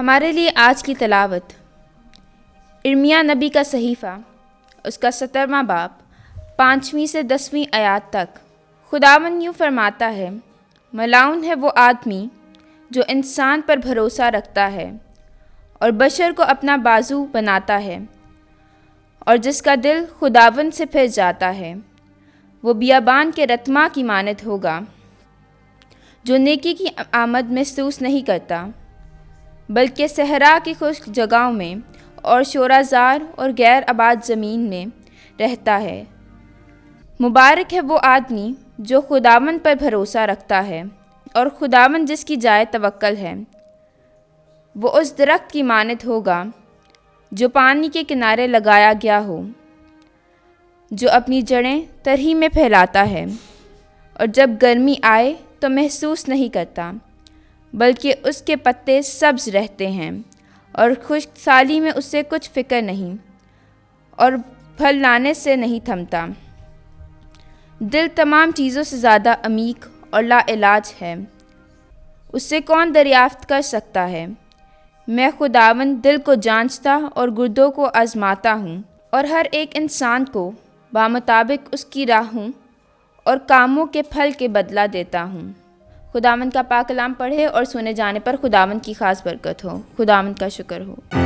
हमारे लिए आज की तलावत इर्मिया नबी का सहीफ़ा, उसका 17वां बाब 5वीं से 10वीं आयत तक। खुदावंद यूँ फरमाता है, मलाउन है वो आदमी जो इंसान पर भरोसा रखता है और बशर को अपना बाजू बनाता है, और जिसका दिल खुदावंद से फिर जाता है वो बियाबान के रत्मा की मानद होगा, जो नेकी की आमद महसूस नहीं करता बल्कि सहरा की खुश्क जगहों में और शोराजार और गैर आबाद ज़मीन में रहता है। मुबारक है वो आदमी जो खुदावंद पर भरोसा रखता है और खुदावंद जिसकी जाए तवक्कल है। वो उस दरख्त की मानद होगा जो पानी के किनारे लगाया गया हो, जो अपनी जड़ें तरही में फैलाता है और जब गर्मी आए तो महसूस नहीं करता, बल्कि उसके पत्ते सब्ज रहते हैं और खुश्क साली में उससे कुछ फ़िक्र नहीं और फल लाने से नहीं थमता। दिल तमाम चीज़ों से ज़्यादा अमीक और लाइलाज है, उससे कौन दरियाफ्त कर सकता है। मैं खुदावंद दिल को जांचता और गुर्दों को आजमाता हूँ और हर एक इंसान को बामुताबिक उसकी राहों और कामों के फल के बदला देता हूँ। खुदावंद का पाक कलाम पढ़े और सुने जाने पर खुदावंद की खास बरकत हो। खुदावंद का शुक्र हो।